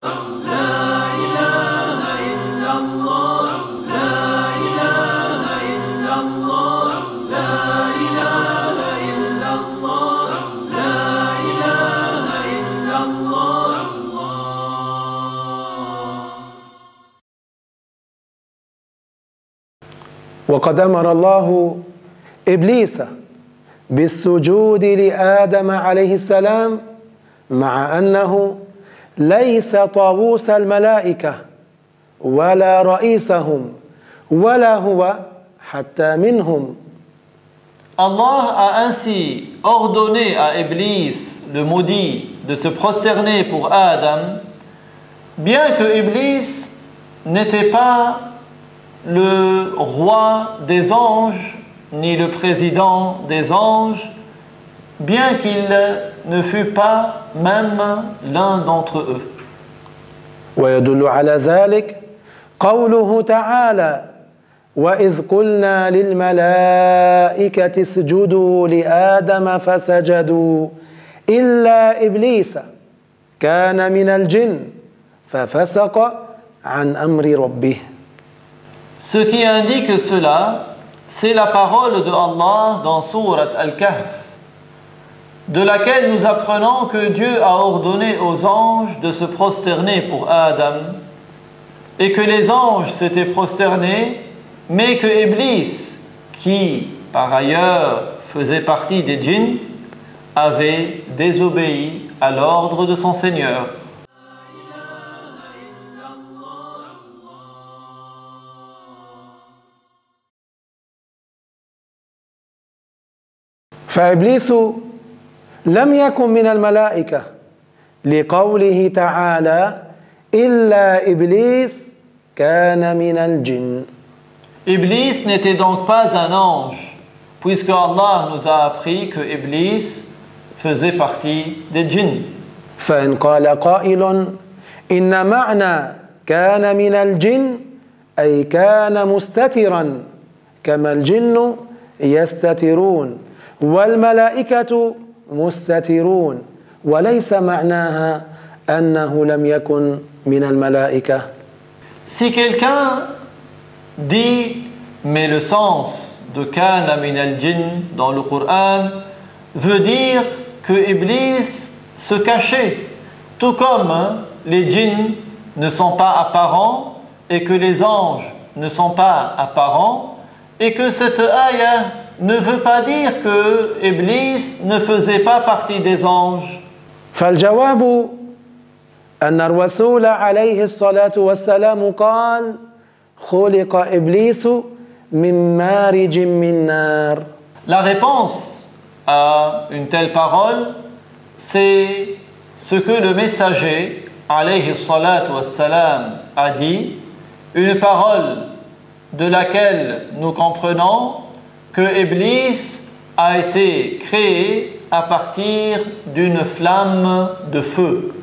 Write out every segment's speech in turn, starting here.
وقد أمر الله إبليس بالسجود لآدم عليه السلام مع أنه ليس طاووس الملائكة ولا رئيسهم ولا هو حتى منهم. Allah a ainsi ordonné à Iblis, le maudit, de se prosterner pour Adam, bien que Iblis n'était pas le roi des anges, ni le président des anges, bien qu'il ne fût pas même l'un d'entre eux. ويدل على ذلك قوله تعالى: وإذ قلنا للملائكة اسجدوا لآدم فسجدوا إلا إبليس كان من الجن ففسق عن أمر ربه. Ce qui indique cela, c'est la parole de Allah dans Surat Al-Kahf, de laquelle nous apprenons que Dieu a ordonné aux anges de se prosterner pour Adam, et que les anges s'étaient prosternés, mais que Iblis, qui par ailleurs faisait partie des djinns, avait désobéi à l'ordre de son Seigneur. فإبليس لم يكن من الملائكة لقوله تعالى: إلا إبليس كان من الجن. Iblis n'était donc pas un ange, puisque Allah nous a appris que Iblis faisait partie des djinns. فإن قال قائل إن معنى كان من الجن أي كان مستترا كما الجن يستترون والملائكة مستترون وليس معناها أنه لم يكن من الملائكة. Si quelqu'un dit, mais le sens de kana min al-jinn dans le Coran veut dire que Iblis se cachait, tout comme les djinns ne sont pas apparents et que les anges ne sont pas apparents, et que cette ayah ne veut pas dire que Iblis ne faisait pas partie des anges. فالجواب أن الرسول عليه الصلاة والسلام قال: خلق إبليس من مارج من نار. La réponse à une telle parole, c'est ce que le messager alayhi salatu wassalam a dit, une parole de laquelle nous comprenons que Iblis a été créé à partir d'une flamme de feu.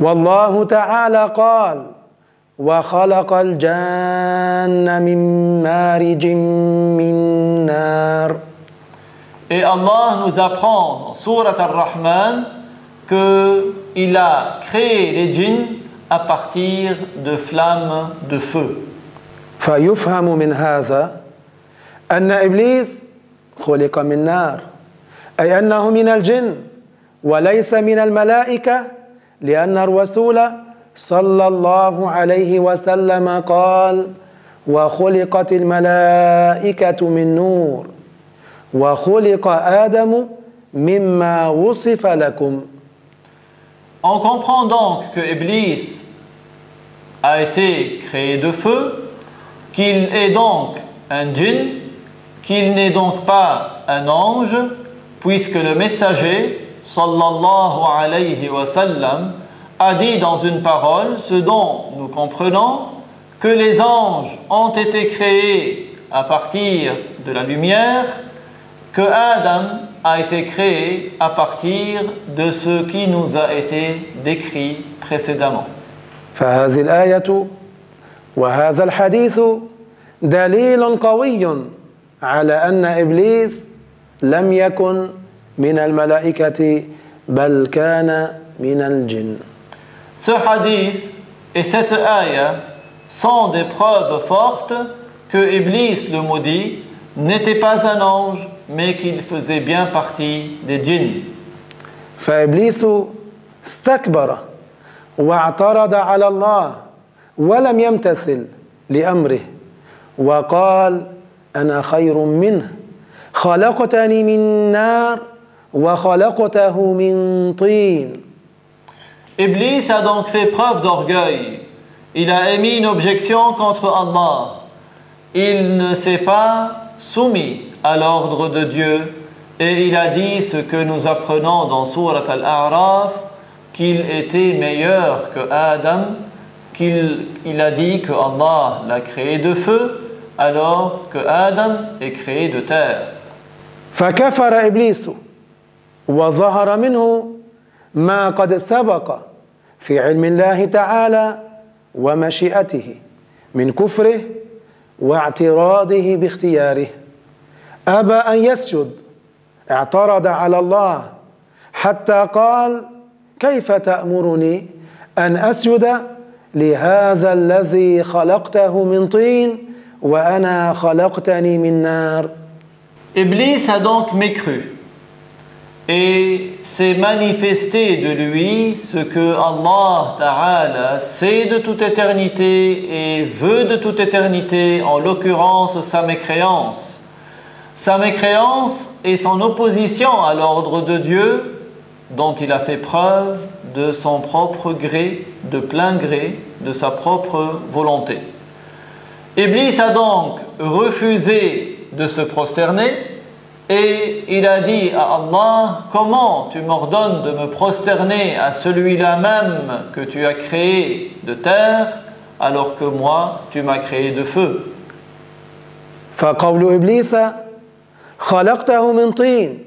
والله تعالى قال: وخلق الجن من مارج من نار. Et Allah nous apprend dans Surat Ar-Rahman qu'il a créé les djinns à partir de flammes de feu. فيفهم من هذا أن إبليس خلق من نار، أي أنه من الجن وليس من الملائكة، لأن الرسول صلى الله عليه وسلم قال: وخلقت الملائكة من نور وخلق آدم مما وصف لكم. On comprend donc que Iblis a été créé de feu, qu'il est donc un djinn, qu'il n'est donc pas un ange, puisque le messager sallallahu alayhi wa sallam a dit dans une parole ce dont nous comprenons que les anges ont été créés à partir de la lumière, que Adam a été créé à partir de ce qui nous a été décrit précédemment. فهذه الآية وهذا الحديث دليل قوي على أن إبليس لم يكن من الملائكة بل كان من الجن. Ce hadith et cette ayah sont des preuves fortes que Iblis, le maudit, n'était pas un ange, mais qu'il faisait bien partie des djinns. فإبليس استكبر واعترض على الله ولم يمتثل لأمره وقال أنا خير منه خلقتني من نار وخلقته من طين. Iblis a donc fait preuve d'orgueil. Il a émis une objection contre Allah. Il ne s'est pas soumis à l'ordre de Dieu et il a dit ce que nous apprenons dans Surat Al-A'raf, qu'il était meilleur que Adam, qu'il a dit que Allah l'a créé de feu alors que Adam est créé de terre. فكفر إبليس وظهر منه ما قد سبق في علم الله تعالى ومشيئته من كفره واعتراضه باختياره. أبى أن يسجد، اعترض على الله حتى قال كيف تأمرني أن أسجد لهذا الذي خلقته من طين وأنا خلقتني من نار. Iblis a donc mécru et s'est manifesté de lui ce que Allah Ta'ala sait de toute éternité et veut de toute éternité, en l'occurrence sa mécréance. Sa mécréance et son opposition à l'ordre de Dieu, dont il a fait preuve de son propre gré, de plein gré, de sa propre volonté. Iblis a donc refusé de se prosterner et il a dit à Allah: comment tu m'ordonnes de me prosterner à celui-là même que tu as créé de terre alors que moi tu m'as créé de feu. فقول إبليس خلقته من طين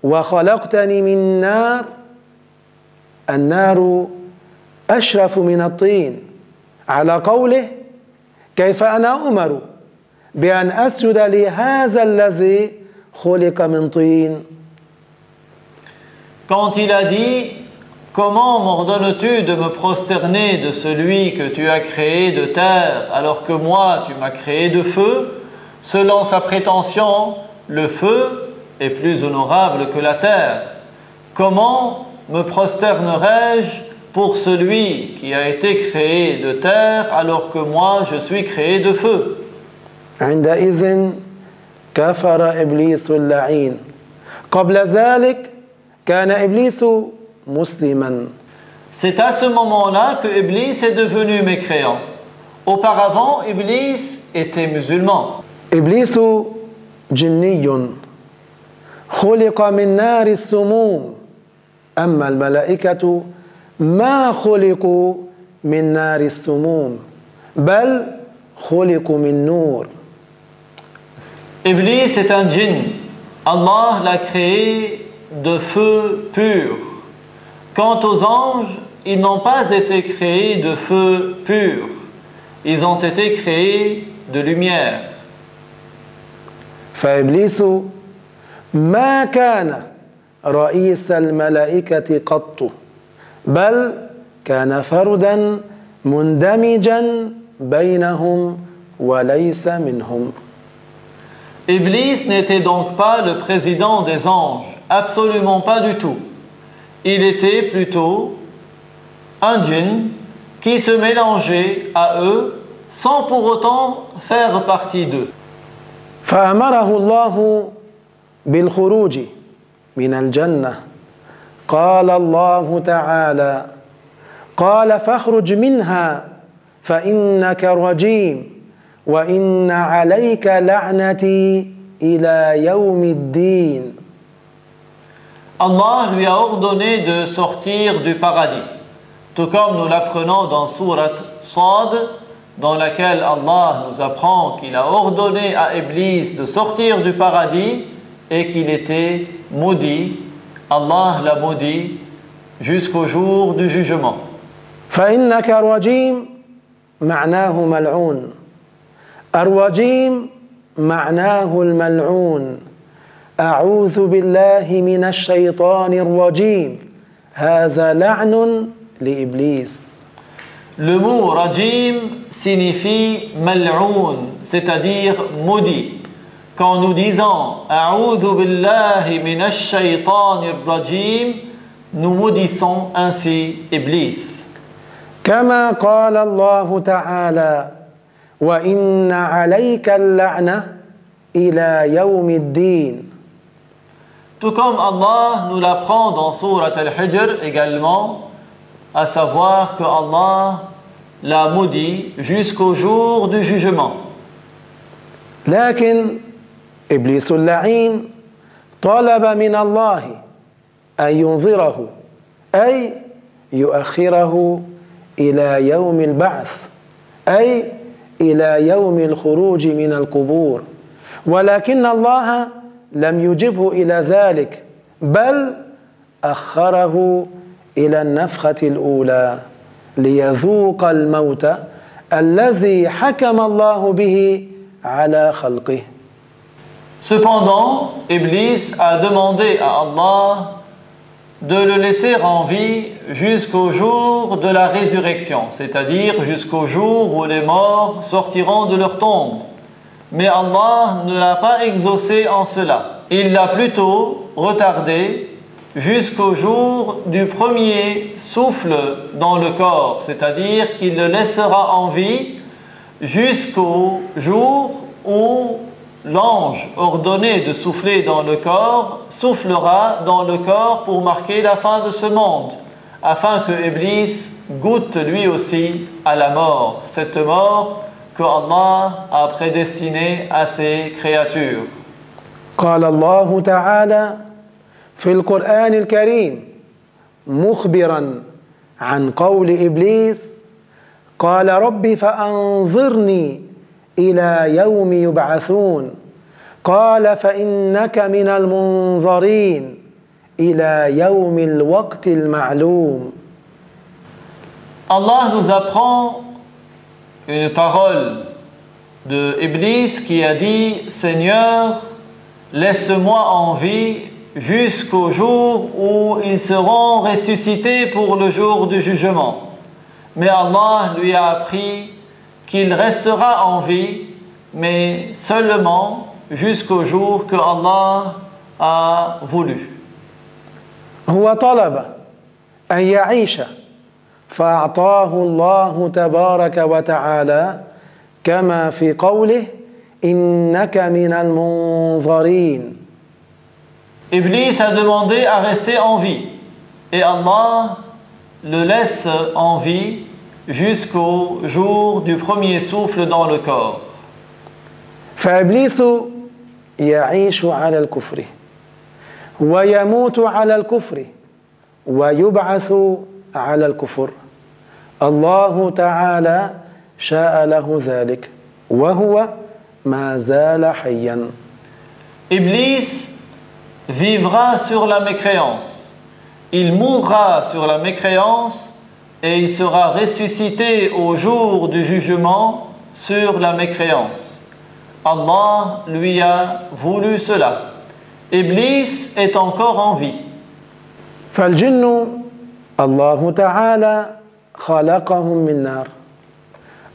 وخلقتني من نار، النار أشرف من الطين، على قوله كيف أنا أمر بأن أسجد لهذا الذي خلق من طين. Quand il a dit: comment m'ordonnes-tu de me prosterner de celui que tu as créé de terre alors que moi tu m'as créé de feu, selon sa prétention, le feu est plus honorable que la terre. Comment me prosternerai-je pour celui qui a été créé de terre alors que moi je suis créé de feu? عندئذ كفر إبليس اللعين. قبل ذلك كان إبليس مسلما. C'est à ce moment-là que Iblis est devenu mécréant. Auparavant, Iblis était musulman. إبليس جني خلق من نار السموم، أما الملائكة ما خلقوا من نار السموم بل خلقوا من نور. Iblis est un djinn. Allah l'a créé de feu pur. Quant aux anges, ils n'ont pas été créés de feu pur. Ils ont été créés de lumière. فإبليس ما كان رئيس الملائكة قط بل كان فردا مندمجا بينهم وليس منهم. Iblis n'était donc pas le président des anges, absolument pas du tout. Il était plutôt un djinn qui se mélangeait à eux sans pour autant faire partie d'eux. فأمره الله بالخروج من الجنة. قال الله تعالى: قال فاخرج منها فإنك رجيم وإن عليك لعنتي إلى يوم الدين. Allah lui a ordonné de sortir du paradis, tout comme nous l'apprenons dans Surat Sad, dans laquelle Allah nous apprend qu'il a ordonné à Iblis de sortir du paradis et qu'il était maudit. Allah l'a maudit jusqu'au jour du jugement. فإنك رجيم معناه ملعون. الرجيم معناه الملعون. أعوذ بالله من الشيطان الرجيم. هذا لعن لإبليس. Le mot rajim signifie mal'oun, c'est-à-dire maudit. Quand nous disons A'udhu billahi minash shaytanir rajim, nous maudissons ainsi Iblis. كما قال الله تعالى وإن عليك اللعنة إلى يوم الدين. Tout comme Allah nous l'apprend dans Surat Al-Hijr également, à savoir que Allah l'a maudit jusqu'au jour du jugement. لكن إبليس اللعين طلب من الله أن ينظره أي يؤخره إلى يوم البعث أي إلى يوم الخروج من القبور، ولكن الله لم يجبه إلى ذلك بل أخره إلى النفخة الأولى ليذوق الموت الذي حكم الله به على خلقه. Cependant, Iblis a demandé à Allah de le laisser en vie jusqu'au jour de la résurrection, c'est-à-dire jusqu'au jour où les morts sortiront de leur tombe. Mais Allah ne l'a pas exaucé en cela. Il l'a plutôt retardé jusqu'au jour du premier souffle dans le corps, c'est-à-dire qu'il le laissera en vie jusqu'au jour où l'ange ordonné de souffler dans le corps soufflera dans le corps pour marquer la fin de ce monde, afin que Iblis goûte lui aussi à la mort, cette mort que Allah a prédestinée à ses créatures. قال الله تعالى في القرآن الكريم مخبرا عن قول إبليس قال رب فأنظرني إلى يوم يبعثون قال فإنك من المنظرين إلى يوم الوقت المعلوم. Allah nous apprend une parole de Iblis qui a dit: Seigneur, laisse-moi en vie jusqu'au jour où ils seront ressuscités pour le jour du jugement. Mais Allah lui a appris qu'il restera en vie, mais seulement jusqu'au jour que Allah a voulu. هو طلب أن يعيش فأعطاه الله تبارك وتعالى كما في قوله إنك من المنظرين. Iblis a demandé à rester en vie et Allah le laisse en vie jusqu'au jour du premier souffle dans le corps. فإبليس يعيش على الكفر ويموت على الكفر ويبعث على الكفر. الله تعالى شاء له ذلك وهو ما زال حيا. Iblis vivra sur la mécréance, il mourra sur la mécréance et il sera ressuscité au jour du jugement sur la mécréance. Allah lui a voulu cela. Iblis est encore en vie. فالجن الله تعالى خلقهم من نار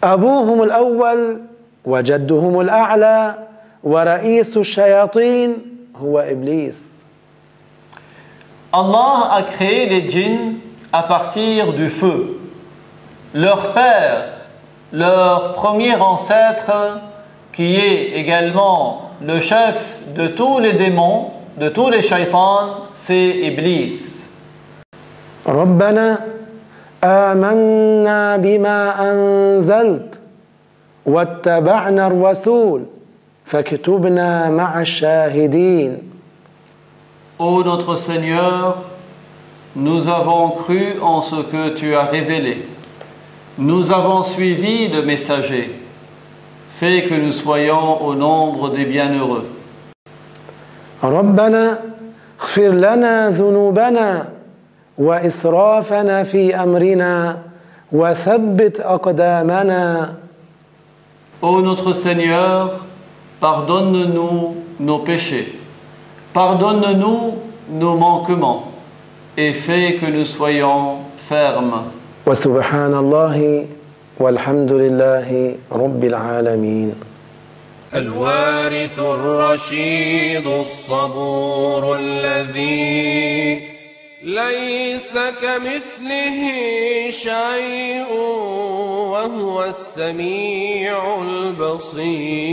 أبوهم الأول وجدهم الأعلى ورئيس الشياطين هو إبليس. Allah a créé les djinns à partir du feu. Leur père, leur premier ancêtre, qui est également le chef de tous les démons, de tous les shaitans, c'est Iblis. ربنا آمنا بما أنزلت واتبعنا الرسول فاكتبنا مع الشاهدين. Ô notre Seigneur, nous avons cru en ce que tu as révélé. Nous avons suivi le messager. Fais que nous soyons au nombre des bienheureux. ربنا اغفر لنا ذنوبنا وإسرافنا في أمرنا وثبت أقدامنا. Ô notre Seigneur, pardonne-nous nos péchés, pardonne-nous nos manquements et fais que nous soyons ferme. وسبحان الله والحمد لله رب العالمين. الوارث الرشيد الصبور الذي ليس كمثله شيء وهو السميع البصير.